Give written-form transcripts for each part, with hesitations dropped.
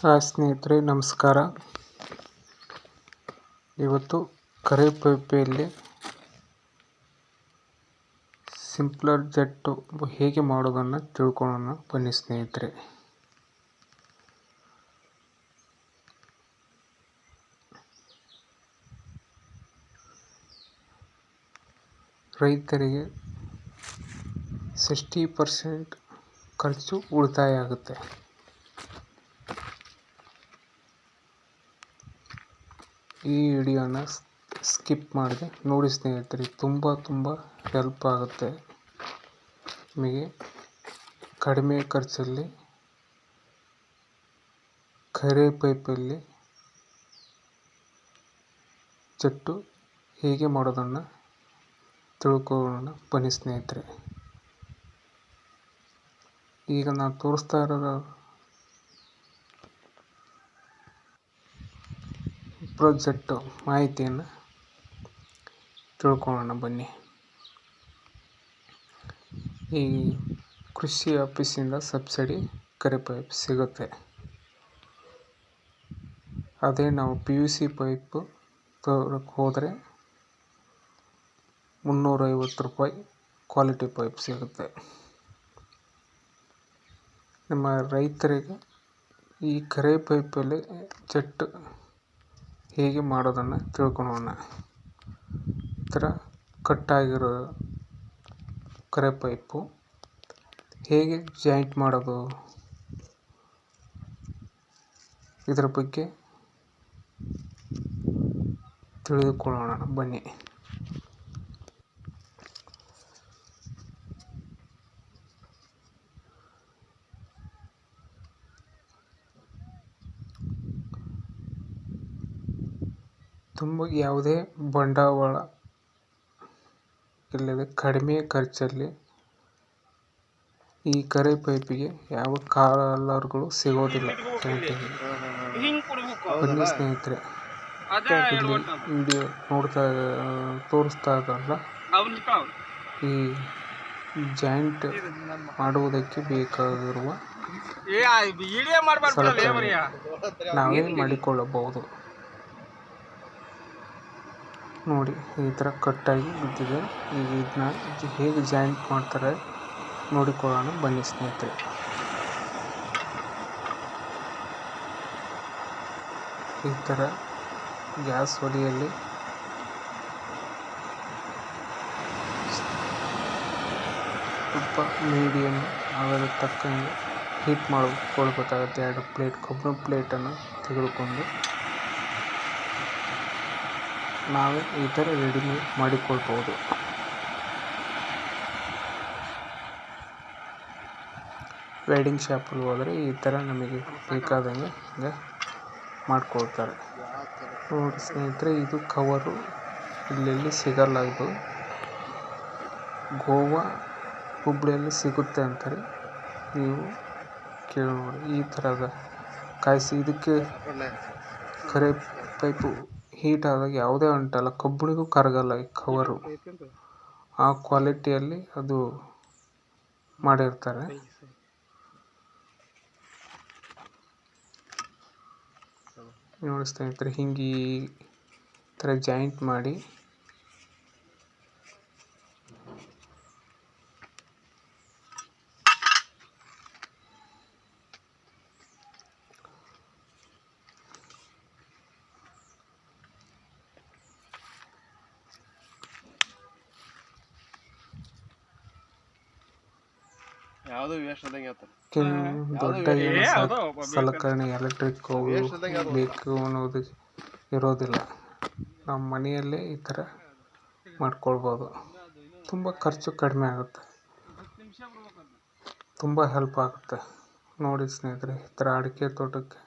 Hi ಸ್ನೇಹಿತರೆ, ನಮಸ್ಕಾರ. ಇವತ್ತು ಕರೆ ಪೈಪಿಯಲ್ಲಿ ಸ್ಪ್ರಿಂಕ್ಲರ್ ಜೆಟ್ ಹೇಗೆ ಮಾಡೋದನ್ನು ತಿಳ್ಕೊಳ್ಳೋಣ ಬನ್ನಿ ಸ್ನೇಹಿತರೆ. ರೈತರಿಗೆ 60% ಖರ್ಚು ಉಳಿತಾಯ ಆಗುತ್ತೆ. ಈ ವಿಡಿಯೋನ ಸ್ಕಿಪ್ ಮಾಡದೆ ನೋಡಿ ಸ್ನೇಹಿತರೆ, ತುಂಬ ಹೆಲ್ಪ್ ಆಗುತ್ತೆ. ನಿಮಗೆ ಕಡಿಮೆ ಖರ್ಚಲ್ಲಿ ಕರೆ ಪೈಪಲ್ಲಿ ಜೆಟ್ಟು ಹೇಗೆ ಮಾಡೋದನ್ನು ತಿಳ್ಕೊಳ್ಳೋಣ ಬನ್ನಿ ಸ್ನೇಹಿತರೆ. ಈಗ ನಾನು ತೋರಿಸ್ತಾ ಇರೋದು ಪ್ರಾಜೆಕ್ಟ್ ಮಾಹಿತಿಯನ್ನು ತಿಳ್ಕೊಳ್ಳೋಣ ಬನ್ನಿ. ಈ ಕೃಷಿ ಆಫೀಸಿಂದ ಸಬ್ಸಿಡಿ ಕರೆ ಪೈಪ್ ಸಿಗುತ್ತೆ. ಅದೇ ನಾವು PVC ಪೈಪ್ ತಗೊಳಕ್ಕೆ ಹೋದರೆ 350 ರೂಪಾಯಿ ಕ್ವಾಲಿಟಿ ಪೈಪ್ ಸಿಗುತ್ತೆ. ನಮ್ಮ ರೈತರಿಗೆ ಈ ಕರೆ ಪೈಪಲ್ಲಿ ಜೆಟ್ ಹೇಗೆ ಮಾಡೋದನ್ನು ತಿಳ್ಕೊಳ್ಳೋಣ. ಈ ಥರ ಕಟ್ಟಾಗಿರೋ ಕರೆ ಪೈಪು ಹೇಗೆ ಜಾಯಿಂಟ್ ಮಾಡೋದು, ಇದರ ಬಗ್ಗೆ ತಿಳಿದುಕೊಳ್ಳೋಣ ಬನ್ನಿ. ಯಾವುದೇ ಬಂಡವಾಳ ಇಲ್ಲದೆ ಕಡಿಮೆ ಖರ್ಚಲ್ಲಿ ಈ ಕರೆ ಪೈಪಿಗೆ ಯಾವ ಕಾಲರ್ಗಳು ಸಿಗೋದಿಲ್ಲ. ಬನ್ನಿ ಸ್ನೇಹಿತರೆ, ಇಲ್ಲಿ ವಿಡಿಯೋ ತೋರಿಸ್ತಾ ಇದ್ದಲ್ಲ, ಈ ಜಾಯಿಂಟ್ ಮಾಡುವುದಕ್ಕೆ ಬೇಕಾಗಿರುವ ನಾವೇ ಮಾಡಿಕೊಳ್ಳಬಹುದು. ನೋಡಿ, ಈ ಥರ ಕಟ್ಟಾಗಿ ಬಿದ್ದಿದೆ. ಈಗ ಇದನ್ನ ಹೇಗೆ ಜಾಯಿಂಟ್ ಮಾಡ್ತಾರೆ ನೋಡಿಕೊಳ್ಳೋಣ ಬನ್ನಿ ಸ್ನೇಹಿತರೆ. ಈ ಥರ ಗ್ಯಾಸ್ ಒಲೆಯಲ್ಲಿ ಸ್ವಲ್ಪ ಮೀಡಿಯಮ್ ಆಗಲು ತಕ್ಕಂಗೆ ಹೀಟ್ ಮಾಡಿಕೊಳ್ಬೇಕಾಗುತ್ತೆ. 2 ಪ್ಲೇಟ್ ಕಬ್ಬಿಣ ಪ್ಲೇಟನ್ನು ತೆಗೆದುಕೊಂಡು ನಾವೇ ಈ ಥರ ರೆಡಿಮೇಡ್ ಮಾಡಿಕೊಳ್ಬೋದು. ವೆಲ್ಡಿಂಗ್ ಶಾಪಲ್ಲಿ ಹೋದರೆ ಈ ಥರ ನಮಗೆ ಬೇಕಾದಂಗೆ ಮಾಡಿಕೊಳ್ತಾರೆ. ನೋಡಿ ಸ್ನೇಹಿತರೆ, ಇದು ಕವರು ಇಲ್ಲೆಲ್ಲಿ ಸಿಗಲ್ಲ. ಇದು ಗೋವಾ, ಹುಬ್ಳಿಯಲ್ಲಿ ಸಿಗುತ್ತೆ ಅಂತಾರೆ. ನೀವು ಕೇಳಿ ನೋಡಿ. ಈ ಥರದ ಕಾಯಿಸಿ ಇದಕ್ಕೆ ಕರೆ ಪೈಪು ಹೀಟ್ ಆದಾಗ ಯಾವುದೇ ಅಂಟಲ್ಲ, ಕಬ್ಬಿಣಿಗೂ ಕರಗಲ್ಲ. ಈ ಕವರು ಆ ಕ್ವಾಲಿಟಿಯಲ್ಲಿ ಅದು ಮಾಡಿರ್ತಾರೆ. ನೋಡಿ ಸ್ನೇಹಿತರೆ, ಹಿಂಗೆ ಈ ಥರ ಜಾಯಿಂಟ್ ಮಾಡಿ ದೊಡ್ಡ ಸಲಕರಣೆ ಎಲೆಕ್ಟ್ರಿಕ್ ಬೇಕು ಅನ್ನೋದು ಇರೋದಿಲ್ಲ. ನಮ್ಮ ಮನೆಯಲ್ಲೇ ಈ ಥರ ಮಾಡ್ಕೊಳ್ಬೋದು. ತುಂಬ ಖರ್ಚು ಕಡಿಮೆ ಆಗುತ್ತೆ, ತುಂಬ ಹೆಲ್ಪ್ ಆಗುತ್ತೆ. ನೋಡಿ ಸ್ನೇಹಿತರೆ, ಈ ಥರ ಅಡಿಕೆ ತೋಟಕ್ಕೆ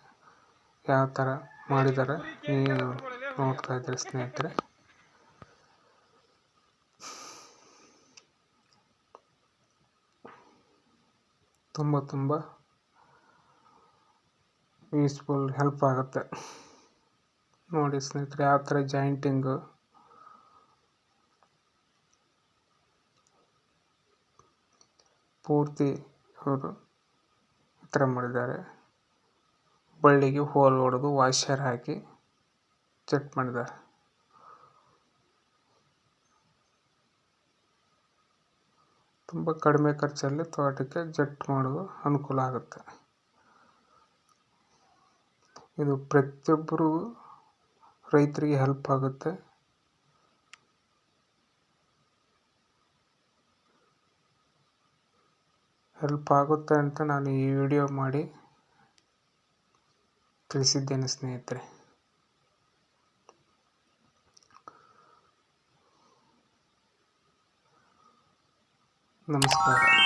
ಯಾವ ಥರ ಮಾಡಿದ್ದಾರೆ ನೀವು ನೋಡ್ತಾ ಇದ್ದೀರಿ ಸ್ನೇಹಿತರೆ. ತುಂಬ ಯೂಸ್ಫುಲ್, ಹೆಲ್ಪ್ ಆಗುತ್ತೆ. ನೋಡಿ ಸ್ನೇಹಿತರೆ, ಯಾವ ಥರ ಜಾಯಿಂಟಿಂಗು ಪೂರ್ತಿ ಅವರು ಈ ಥರ ಮಾಡಿದ್ದಾರೆ. ಬಳ್ಳಿಗೆ ಹೋಲ್ ಹೊಡೆದು ವಾಷರ್ ಹಾಕಿ ಸೆಟ್ ಮಾಡಿದ್ದಾರೆ. ತುಂಬ ಕಡಿಮೆ ಖರ್ಚಲ್ಲಿ ತೋಟಕ್ಕೆ ಜೆಟ್ ಮಾಡೋದು ಅನುಕೂಲ ಆಗುತ್ತೆ. ಇದು ಪ್ರತಿಯೊಬ್ಬರು ರೈತರಿಗೆ ಹೆಲ್ಪ್ ಆಗುತ್ತೆ. ಅಂತ ನಾನು ಈ ವಿಡಿಯೋ ಮಾಡಿ ತಿಳಿಸಿದ್ದೇನೆ ಸ್ನೇಹಿತರೆ. ನಮಸ್ಕಾರ.